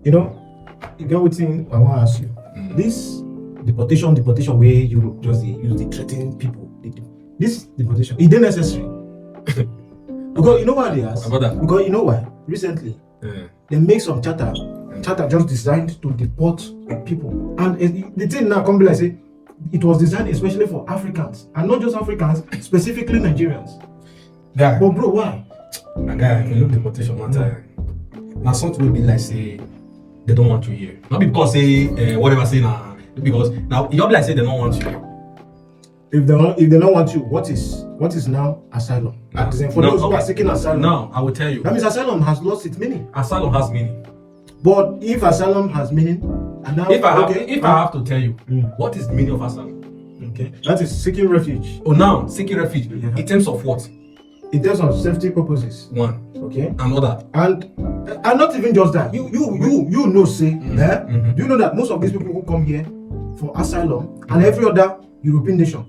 You get what thing I want to ask you. This deportation where Europe just they use the threatening people. This deportation, is it necessary? Because you know why they ask? About that? Because you know why? Recently, they make some charter just designed to deport people. And the thing now come be like say, it was designed especially for Africans. And not just Africans, specifically Nigerians. Guy, But bro, why? guy, if you look deportation matter, now something will be like say they don't want you here. Not because say whatever say now, because now you'll be like say they don't want you. If they don't want you, what is now asylum? No. For those who are seeking asylum. Now I will tell you. That means asylum has lost its meaning. Asylum has meaning. But if asylum has meaning, and now If I have to tell you, what is the meaning of asylum? okay, that is seeking refuge Oh, now seeking refuge in terms of what? in terms of safety purposes. One, Okay, another. and not even just that. You know say, do you know that most of these people who come here for asylum and every other European nation,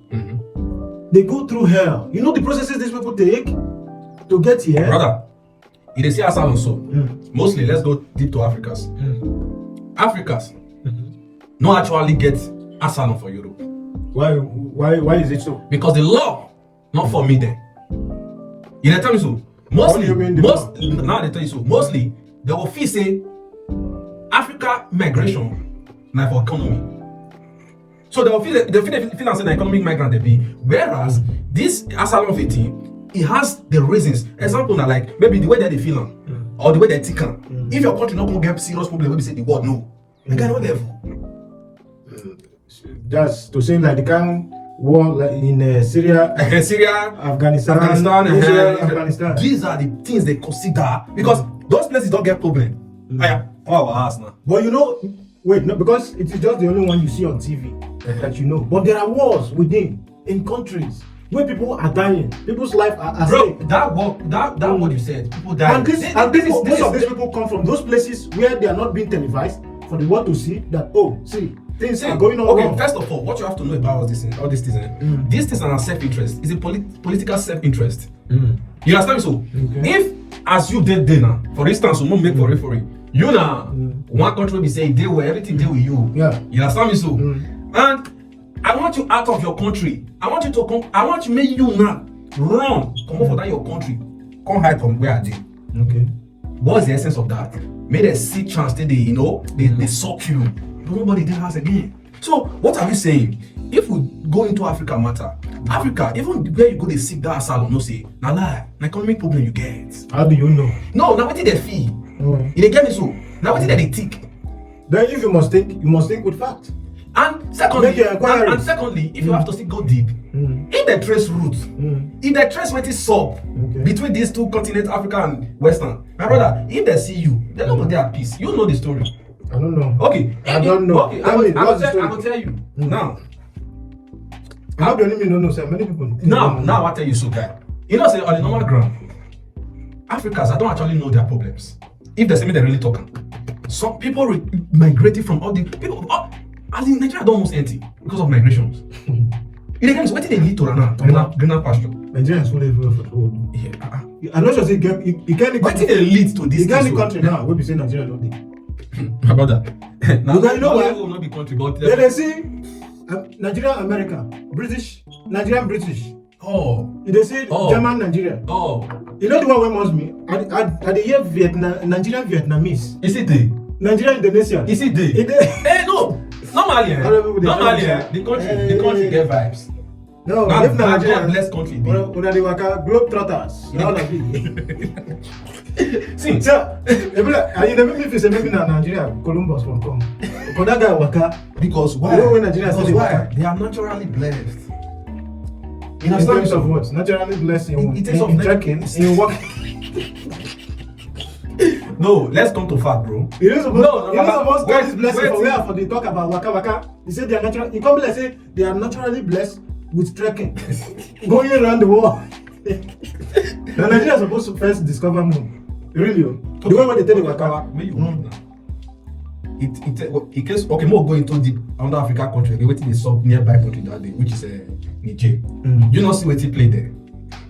they go through hell. You know the processes these people take to get here. Brother, if they say asylum so, mostly let's go deep to Africans. Africans no actually get asylum for Europe Why is it so? because the law not for me then. You know tell me so. What do you mean the law? Now they tell you so. Mostly they will feel say Africa migration now for economy. So they will feel say the economic migrant they be. Whereas this asylum thing, it has the reasons. Example now like maybe the way that they feel or the way they think. If your country not gonna get serious problem, maybe say the world no. You get no level. Just to say like the kind war like in Syria, Syria, Afghanistan, Israel, Afghanistan. These are the things they consider because those places don't get problem. Yeah, our ass now. But wait, no, because it is just the only one you see on TV that you know. But there are wars within in countries where people are dying, people's life are Bro, stake. that what you said, people die. And most of these people come from those places where they are not being televised for the world to see that things are going on. Okay, wrong. first of all, what you have to know about all these things, these things are self-interest. It's a political self-interest. You understand me? So, if as you did dinner, for instance, we won't make for referee, you now one country will be saying they were everything they with you. Yeah. You understand me? So, and I want you out of your country. I want you to come. I want to make you now run, come over that your country, come hide from where I did. Okay. What's the essence of that? May they see chance that they suck you. But nobody did us again. So what are we saying? If we go into Africa matter, Africa, even where you go they seek that asylum, no say, na lie, na economic problem you get. How do you know? No, now what did they feel? They get me so. Now what did they think? Then if you must think with fact. And secondly, Make your inquiries. if you have to still go deep, if they trace roots, if they trace what is up between these two continents, Africa and Western, my brother, if they see you, they're not gonna be at peace. You know the story. I don't know. Okay, I don't know. Okay, I will tell you now. How do you mean? No, sir. Many people. Now I tell you so, guy. You know, say on the normal ground, Africans, I don't actually know their problems. If they say me, they really talking. Some people migrated from all the people. As in Nigeria, don't almost empty because of migrations. What did they lead to now? Greener pasture. Nigeria is fully for the world. Yeah. I'm not sure say you can't. What did they lead to this? You can't country now. We be saying Nigeria don't dey. About that. Now you know why? Will not be country, but Then they see Nigeria, America, British, Nigerian, British. They say German, Nigeria. You know the one where must me? At the year Nigerian Vietnamese. Is it there? Nigeria, Indonesia. Is it there? Hey, no. Normally, the country get vibes. No, if if Nigeria, God bless country. Una the waka globetrotters. Now na See, sir, you never me say maybe na Nigeria, Columbus from come. But that guy waka because why? You know when Nigeria say why? They are naturally blessed. In terms of what? Naturally blessed in terms of trekking, in walking. No, let's come to fact, bro. You know supposed God is blessing for where for they talk about waka. He said they are natural. He come like say they are naturally blessed with trekking, going around the world. Now Nigeria is supposed to first discover moon. Really? The way when they tell you waka. In case more going into deep under Africa country, they waiting the sub nearby country that day, which is Niger. You not see what he played there.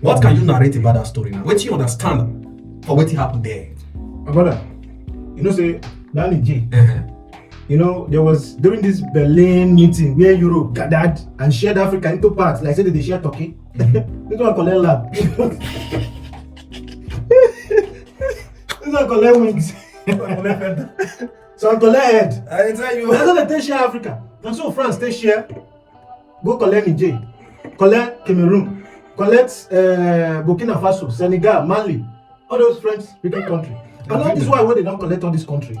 What can you narrate about that story now? What you understand for what happened there? My brother, you know say Danny J. Uh-huh. You know, there was during this Berlin meeting where Europe gathered and shared Africa into parts, like say they share Turkey. This one collect lab. This one collect wings. So I collect head. I tell you. That's how they take share Africa. And so France take share. Go collect Niger, collect Cameroon, collect Burkina Faso, Senegal, Mali, all those French-speaking countries. And all this why when they don't collect all this country,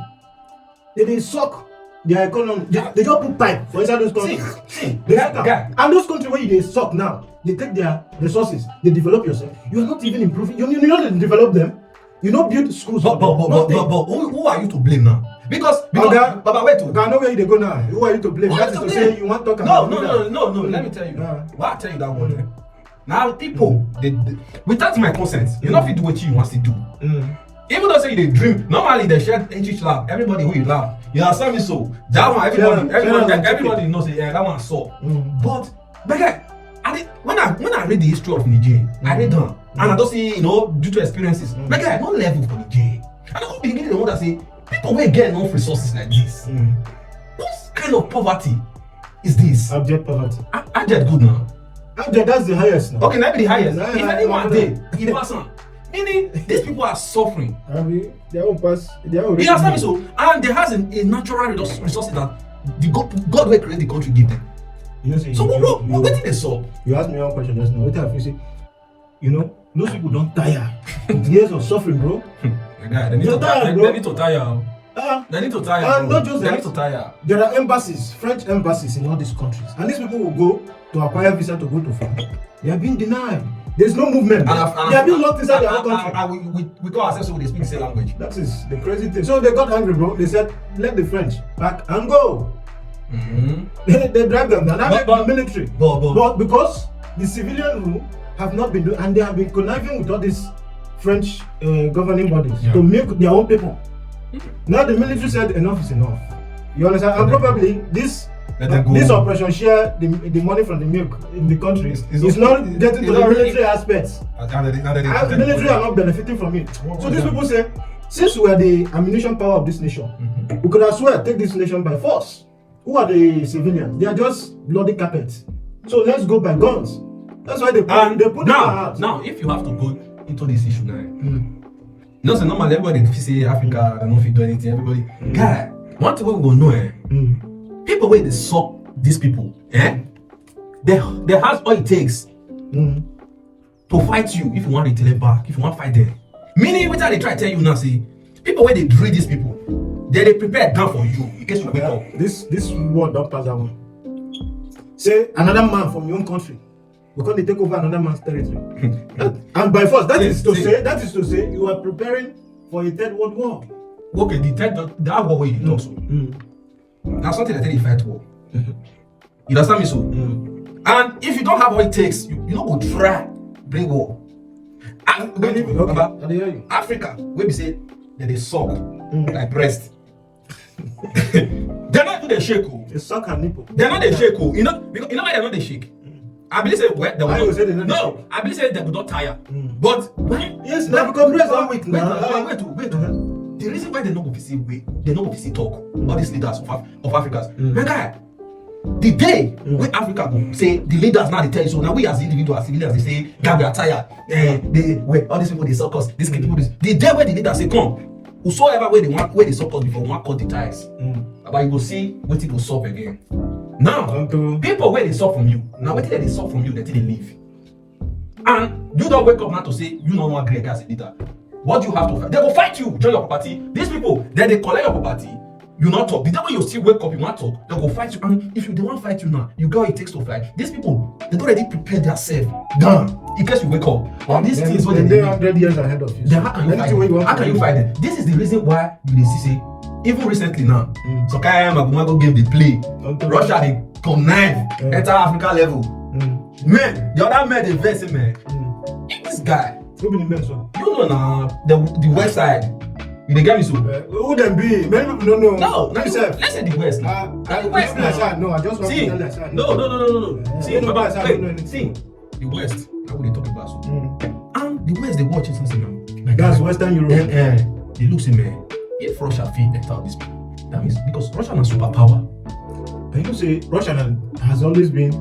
they suck their economy. They just put pipe for inside those countries. See, They suck am. And those countries where they suck now, they take their resources, they develop yourself. You are not even improving. You know they develop them. You know build schools. But who are you to blame now? Because Baba, wait to. I know where they go now. Who are you to blame? That is to say you want to talk about. No. Let me tell you. Why I tell you that one? Now people, they without my consent, you know if you do what you want to do. Even though say they dream, normally they share each lab. Everybody who you laugh, you understand me? So that one, everybody knows it. Yeah, that one saw. But when I read the history of Niger, I read them and I don't see due to experiences. But guy, no level for Niger. I don't begin the one that say people will get enough resources like this. What kind of poverty is this? Abject poverty. Abject good now. Abject, that's the highest now. Okay, maybe the highest. If anyone day, it wasn't. Meaning these people are suffering. They won't pass. They are already. You understand me? So, and there has a natural resources that the God will create the country give them. You know, so what did they solve? You asked me one question just now. What have you say? Those people don't tire. Years of suffering, bro. They need to tire. They need to tire. They need to tire. And not just they that. Need to tire. There are embassies, French embassies in all these countries, and these people will go to acquire visa to go to France. They are being denied. There's no movement. They are being locked inside their own country. And we call ourselves so they speak the same language. That is the crazy thing. So they got angry, bro. They said, let the French back and go. They drag them down. But military. But because the civilian rule have not been doing, and they have been conniving with all these French governing bodies to make their own people. Now the military said enough is enough. You understand? And probably this operation share the money from the milk in the country is not getting to the military aspects. The military are not benefiting from it. So these people say, since we are the ammunition power of this nation, we could as well take this nation by force. Who are the civilians? They are just bloody carpets. So let's go by guns. That's why they put it out. Now, if you have to go into this issue now, so normally everybody say Africa, they don't fit do anything. Everybody, guy, one thing we gonna know, people where they suck these people, they has all it takes to fight you if you want to return back, if you want to fight them. Meaning, what they try to tell you now, say people where they drill these people, they prepare gun for you in case you wake up. This word don't pass that one. Say another man from your own country, because they take over another man's territory, and by force. That is to say, you are preparing for a third world war. Okay, that war where you talk so. That's something that they fight war. You understand me so? And if you don't have what it takes, you don't go try bring war. Africa, where we say that they suck like breast. They're not the shake. They suck and nipple. They're not the shake. You know why they're not the shake? I believe say I believe say they will not tire. But yes, now because breast are weak now. Wait. The reason why they not go visit talk all these leaders of Africa. My guy, the day when Africa go say the leaders now they tell you so now we as individuals, civilians they say God we are tired. All these people they suck us, these people this. The day when the leaders say come. Whosoever where they support before one cut the ties. But you go see what it will solve again. Now, people where they suck from you, now what they suck from you, they leave. And you don't wake up now to say you don't want great as a leader. What do you have to fight? They will fight you, join your property. These people, then they collect your property. You not talk. The day when you still wake up, you want to talk, they go fight you. And if they want to fight you now, you got what it takes to fight. These people, they don't already prepare themselves. Done. In case you wake up. On these things what they're 100 years ahead of you. How can you fight them? This is the reason why you see even recently now. So Magumago game they play. Russia they connive enter Africa level. Man, the other men they vex man. This guy. Who be the men so? You know now the west side. You dey get me so? Who them be? Many people don't know. No, let's say the west now. The west now. No, I just want to tell that side. No. See, the west. Now we dey talk about so. And the west they watch it since now. That's Western Europe. They look see man. if Russia fit enter these people, that means because Russia is a superpower. Can you say Russia has always been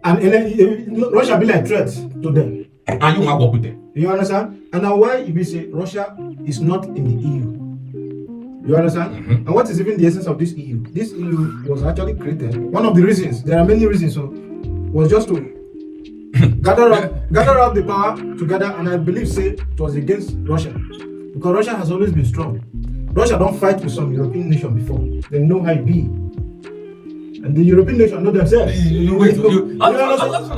and Russia be like threat to them. And you want to work with them. You understand? And now why if we say Russia is not in the EU? You understand? And what is even the essence of this EU? This EU was actually created. One of the reasons, there are many reasons, so was just to gather up the power together, and I believe say it was against Russia. Because Russia has always been strong. Russia don't fight with some European nation before. They know how it be. And the European nation know themselves.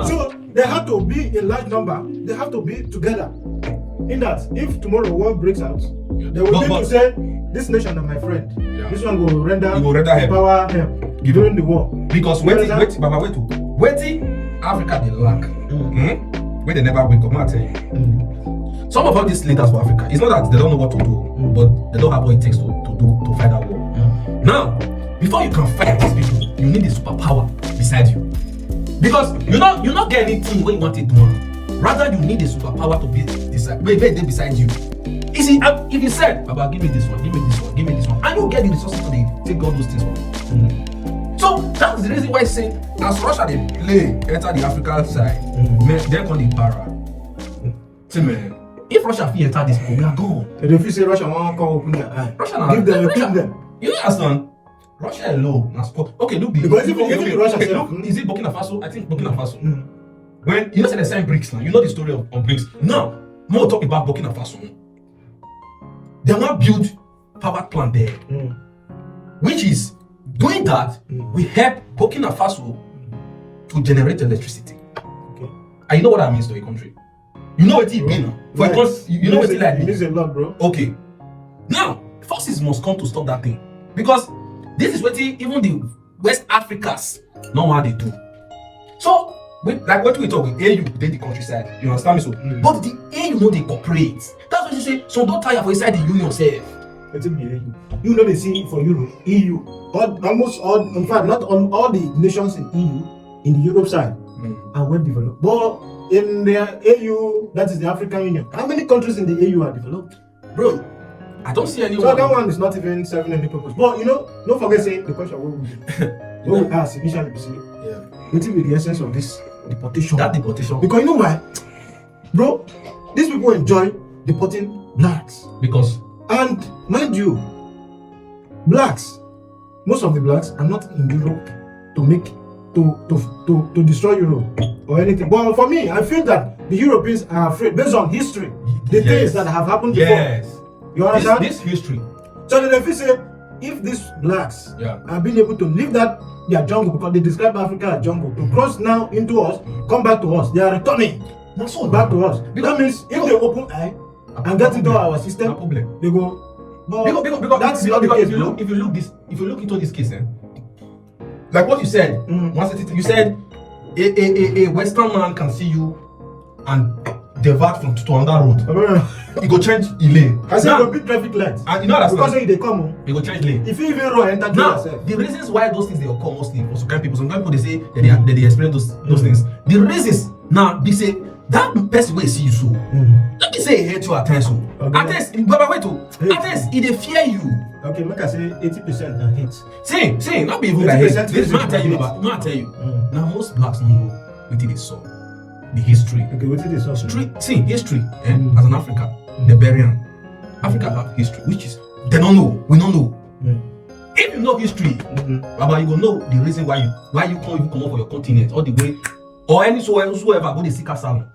So they have to be in large number. They have to be together. In that, if tomorrow war breaks out, they will need to say, this nation is my friend. Yeah. This one will render power help during the war. Because wait, Africa they lack. Where they never wake up, I tell you. Some of all these leaders for Africa, it's not that they don't know what to do, but they don't have what it takes to fight that war. Now, before you can fight these people, you need a superpower beside you. Because you not get anything when you want it done. Rather, you need a superpower to be beside you. You see, if you said, Baba, give me this one, give me this one, give me this one, and you get the resources to take all those things from you. So that's the reason why I say, as Russia they enter the African side, they're called the para. See, man, if Russia enter this people, we are gone. If you say Russia won't come open their eye, give them. You understand? Russia alone. Okay, look. Because if Russia is it Burkina Faso? I think Burkina Faso. When you know say they sign BRICS now, you know the story of BRICS. Now, more talk about Burkina Faso. They have not built power plant there, which is doing that. We help Burkina Faso to generate electricity. Okay. And you know what that means to a country. You know what it means now. For a country, you know what it like. It means a lot, bro. Okay. Now, forces must come to stop that thing because this is what even the West Africans know what they do. So, like what we talk with AU, then the countryside. You understand me? So, but the AU know they cooperate. That's what you say. So don't tire for inside the union self. You know they see for Europe, EU, almost all, in fact, not on all the nations in EU, in the Europe side, are well developed. But in the AU, that is the African Union. How many countries in the AU are developed, bro? I don't see anyone. So that one is not even serving any purpose. But you know, don't forget saying the question what we asked initially, what will be the essence of this deportation? That deportation. Because you know why, bro? These people enjoy deporting blacks and mind you, blacks, most of the blacks are not in Europe to destroy Europe or anything. But for me, I feel that the Europeans are afraid based on history, the things that have happened before. You understand? This history. So the refuse say, if these blacks are being able to leave their jungle, because they describe Africa as jungle, to cross now into us, come back to us, they are returning back to us. That means if they open eye and get into our system, they go. Because that's not the case. If you look into this case, like what you said, you said a Western man can see you and divert from to another road. He go change lane. I said go beat traffic lights. And you know that because they come, he go change lane. If you even run, enter yourself. The reasons why those things they occur mostly for some kind of people, they say that they experience those things. The reasons now they say that person will see you so. Let me say he hate you at times so. At times, Baba wait to. At times he dey fear you. Okay, make I say 80% na hate. See, not be even like hate. This man tell you, Baba. Man tell you. Now most blacks don't know what they saw. The history. Okay, what did they saw? See, history. As an African, the Berian. Africa have history, which is they don't know. We don't know. If you know history, Baba, you will know the reason why you can't even come up for your continent all the way, or any whoever go to seek asylum.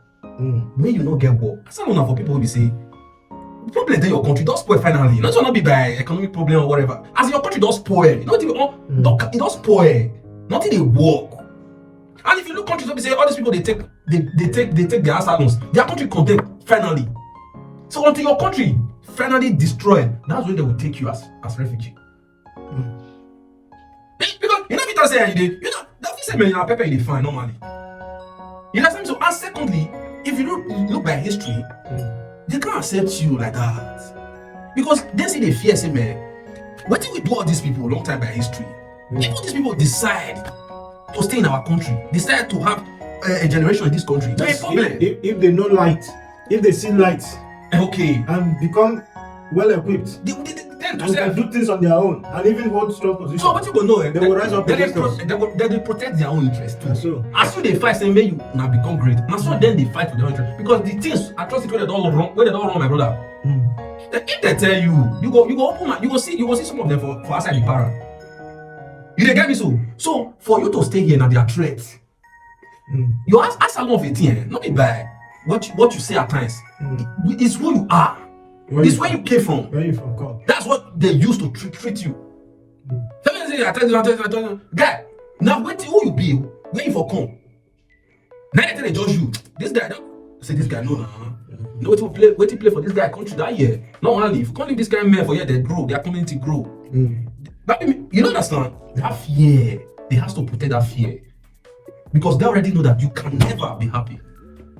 When you not get war, asylum now for people who be say problem in your country does spoil finally. Not gonna be by economic problem or whatever. As your country does spoil, it does spoil. Nothing they work. And if you look countries, we say all these people they take their asylums, their country condemn finally. So until your country finally destroyed, that's when they will take you as refugee. Because you know if you say you know that say man your paper they fine normally. You understand? So and secondly, if you look by history, they can't accept you like that. Because they say they fear say man, what did we do all these people a long time by history? If all these people decide to stay in our country, decide to have a generation in this country, no problem. If they know light, if they see light, okay, and become well equipped. They tend to And say, can do things on their own and even hold strong positions. so what you gonna know? They will rise up against us. They protect their own interest too. So As you they fight, say, may you now become great. Now so then they fight for their own interest because the things atrocity where they don't wrong, my brother. If they tell you go open my, you go see some of them for outside the para. You dey get me so? So for you to stay here now, they are threats. You ask along of a thing, not be by what you say at times. It's who you are. It's where you came from. Where you from? Come. That's what they used to treat you. Somebody say, I tell you, guy. Now wait till who you be, where you for come. Now they judge you. This guy, say this guy no nah. No wait to play for this guy country that year. No only if you can't leave this guy man for here, they grow, their community grow. But you don't understand that fear. They have to protect that fear because they already know that you can never be happy.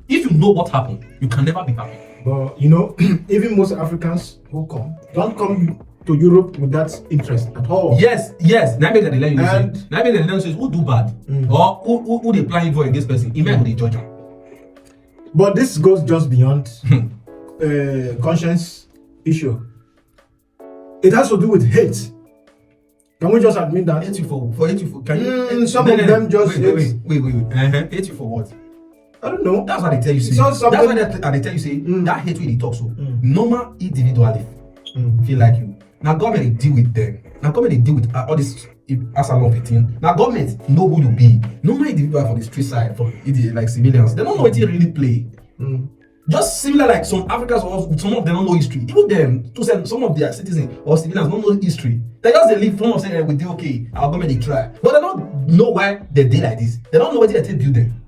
If you know what happened, you can never be happy. But you know, even most Africans who don't come to Europe with that interest at all. Yes. Now make that they let you say. Now make that they let you say who do bad or who they plan for against person. He might be judge them. But this goes just beyond conscience issue. It has to do with hate. Can we just admit that? Hate you for can you? Some of them just wait. Hate you for what? I don't know. That's what they tell you. See. That's why they tell you say that hate when they talk so. Normal individually feel like you. Now government deal with them. Now government deal with all this as a lot of thing. Now government know who you be. Normal individual for the street side, for like civilians, they don't know what you really play. Just similar like some Africans or some of them don't know history. Even them, to say some of their citizens or civilians don't know history. They just they live from of saying we do okay, our government they try. But they don't know why they did like this. They don't know what they build them.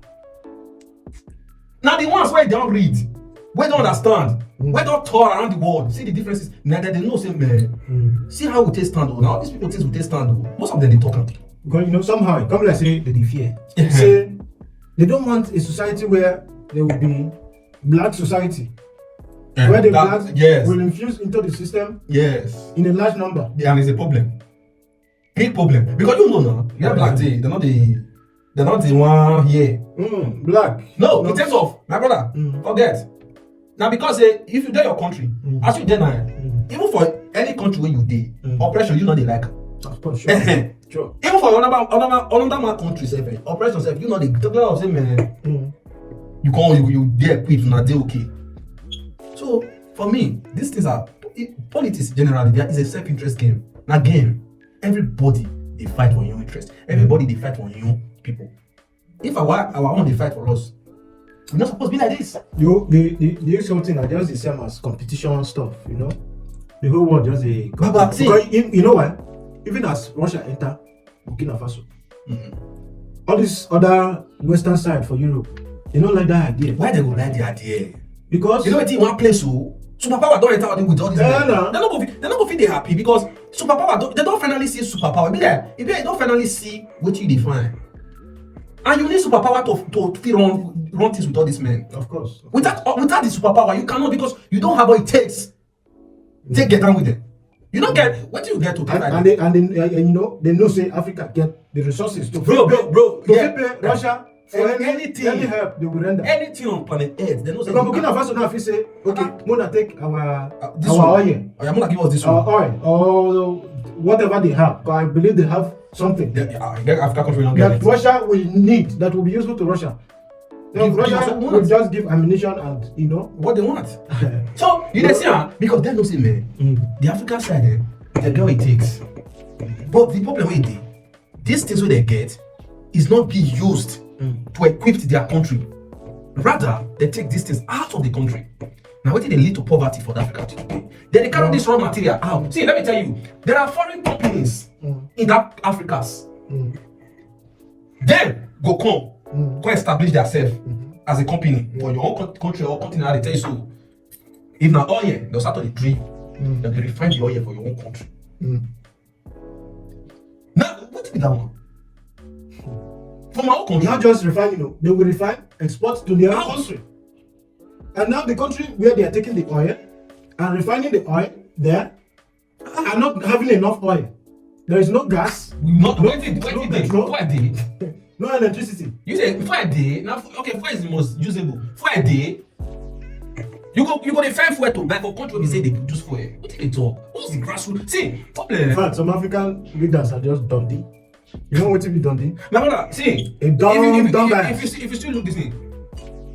Now the ones where they don't read, where don't understand, where don't tour around the world, see the differences. Now that they know say man, see how we take stand. Now all these people think we take stand. Most of them they talk. Because you know somehow come like say they fear. Say they don't want a society where there will be black society. Where the blacks will infuse into the system in a large number. And it's a problem. Big problem. Because you know now, you have black day, they're not the one here. Black. No, in terms of my brother, forget. Now because if you dare your country, as you dare now, even for any country where you dare, oppression you know they like. Sure. Even for another country, oppression you know they talk about say man. You dare quit na dey okay. So for me, these things are politics generally. There is a self-interest game. Now game, everybody they fight for your interest. Everybody they fight for your people. If our own they fight for us, we're not supposed to be like this. The whole thing are just the same as competition stuff. You know, the whole world just a. But see, you know why? Even as Russia enter Burkina Faso, all this other western side for Europe. They don't like that idea. Why they go like the idea? Because you know what in one place so superpower don't enter with all these men. They're not gonna feel they happy because superpower they don't finally see superpower. Be there, if they don't finally see what you define. And you need superpower to feel run things with all these men. Of course. Without the superpower, you cannot because you don't have what it takes. Get down with them. You don't get what you get to pay. And you know they know say Africa get the resources to bro. Pay Russia. For anything, any help they will render. Anything on planet Earth, they know. Because Burkina Faso now if you say, okay, Mona take our oil. I'm gonna give us this one. Oil or whatever they have. Because I believe they have something. Africa country that Russia will need that will be useful to Russia. Russia will just give ammunition and you know what they want. So you see, because they know say man, the African side, they get what it takes. But the problem with it, these things where they get is not being used to equip their country. Rather, they take these things out of the country. Now, what did they lead to poverty for Africa today? Then they carry this raw material out. See, let me tell you, there are foreign companies in that Africas. Then go establish themselves as a company for your own country or continent. They tell you so. If not oil, they'll start to drill. They'll refine the oil for your own country. Now, what be that one? From our country. Not just refine, they will refine, export to their own country. And now the country where they are taking the oil and refining the oil there are not having enough oil. There is no gas. No electricity. You say for a day, now okay, for is the most usable. For a day, You go dey find fuel to buy for country wey be say dey produce fuel. Wetin dey talk? What's the grassroots? See, In fact, some African leaders are just dundee. You know wetin be dundee? My brother, see, if you still look this thing,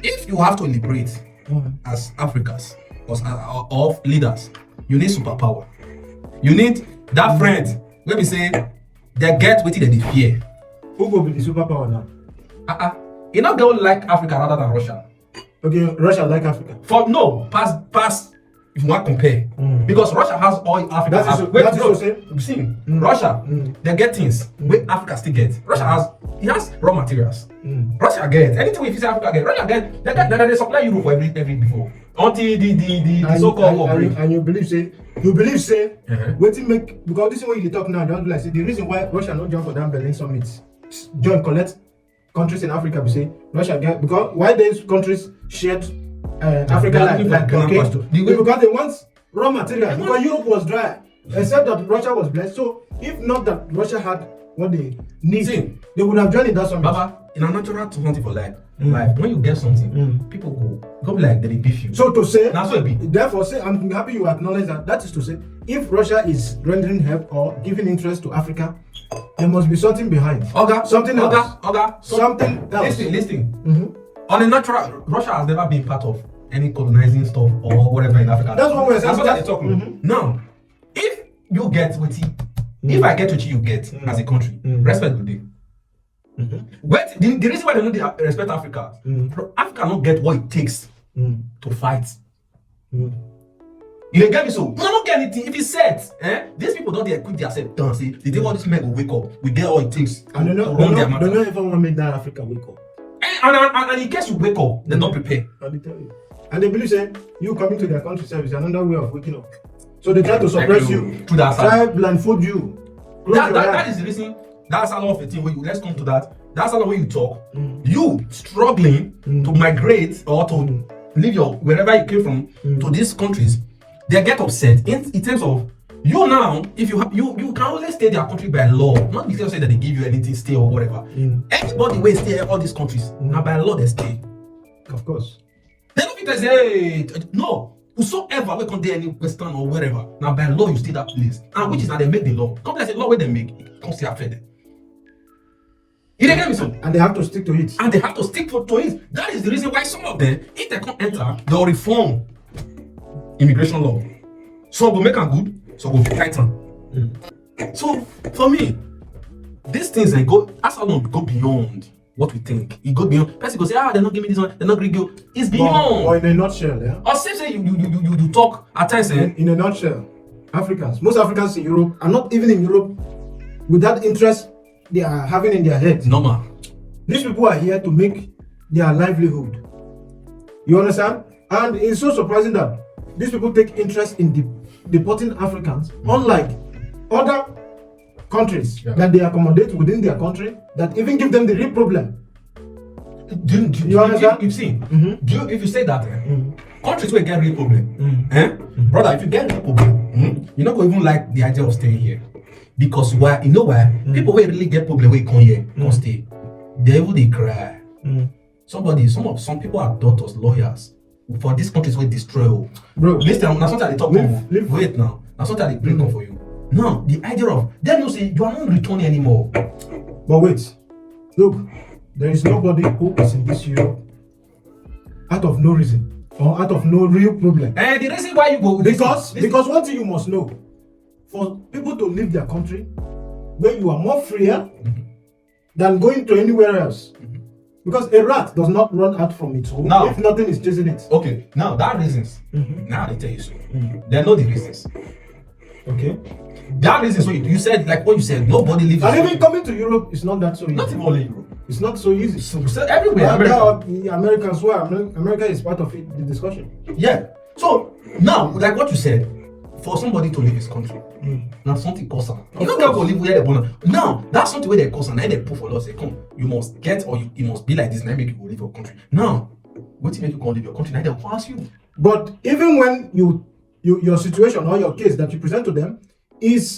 if you have to liberate as Africans or leaders, you need superpower. You need that friend wey be say they get wetin they fear. Who go be the superpower now? You not go like Africa rather than Russia. Okay, Russia like Africa. For no, pass. If you want to compare, because Russia has all Africa has. Russia, they get things where Africa still get. Russia has raw materials. Russia get anything we see Africa get. Russia get. They supply Europe for every before until the so-called war break. And you believe say wetin make, because this is what you talk now. Don't like say the reason why Russia not join for that Berlin summit, join collect countries in Africa. Be say Russia get, because why these countries shared Africa like okay, because they want raw materials, because Europe was dry, except that Russia was blessed. So if not that Russia had what they need, they would have joined in that summit. Baba, in a natural something for life, when you get something, people go be like they beef you. So to say, that's what it be. Therefore, say I'm happy you acknowledge that. That is to say, if Russia is rendering help or giving interest to Africa, there must be something behind. Something else. Something else. Listen. On a natural, Russia has never been part of any colonizing stuff or whatever in Africa. That's what we're saying. That's what they're talking. Now, if you get what if I get what you get as a country, respect will do. But the reason why they don't respect Africa, Africa don't get what it takes to fight. You dey get me so? We don't get anything. If it's set, these people don't equip themselves down. See, the day all these men will wake up, we get all it takes. And they don't even want to make that Africa wake up. And in case you wake up, they're not prepared. Let me tell you. And they believe say you coming to their country service is another way of waking up. So they try to suppress you, try blindfold you. That is the reason. That's a lot of a thing. Let's come to that. That's a lot when you talk. You struggling to migrate or to leave your wherever you came from to these countries, they get upset in terms of you now. If you can only stay their country by law, not because say that they give you anything stay or whatever. Anybody will stay all these countries now by law they stay. Of course. They don't fit say no. Whosoever we can do any Western or wherever, now by law you stay that place. And which is now they make the law. Come like say law where they make it comes to affect them. You get me so? And they have to stick to it. And they have to stick to it. That is the reason why some of them, if they can't enter, they'll reform immigration law. Some will make them good, some will tighten. So for me, these things they go as I don't go beyond what we think. It go beyond. Person go say, they're not giving me this one, they're not giving you. It's beyond. Or in a nutshell, yeah. Or say you talk at times. In a nutshell, most Africans in Europe are not even in Europe with that interest they are having in their heads. Normal. These people are here to make their livelihood. You understand? And it's so surprising that these people take interest in deporting Africans, unlike other countries that they accommodate within their country, that even give them the real problem. Do you understand? You've seen. If you say that, countries will get real problem. Brother, if you get real problem, you're not going to even like the idea of staying here. Because why? You know why? People will really get problem when you come here, don't stay. They cry. Some people are doctors, lawyers. For these countries will destroy. Bro, listen, that's something they talk about. Wait now. That's something they bring up for you. Now, the idea of them you say you are not returning anymore. But wait, look, there is nobody who is in this Europe out of no reason or out of no real problem. And the reason why you go because one thing you must know, for people to leave their country where you are more freer than going to anywhere else. Because a rat does not run out from its home if nothing is chasing it. Okay, now that reasons. Now they tell you so. They know the reasons. Okay. That reasons what you said, like what you said, nobody lives. And even coming to Europe is not that so easy. Not even only Europe. It's not so easy. So everywhere. Americans, well, America is part of it, the discussion. Yeah. So now, like what you said, for somebody to leave his country, now something costs them. You don't get to live where they're born. Now, that's something where they cost and then they put for law. Say, come, you must get or you must be like this, and then make you leave your country. Now, what make you go leave your country? Now they'll ask you. But even when your situation or your case that you present to them is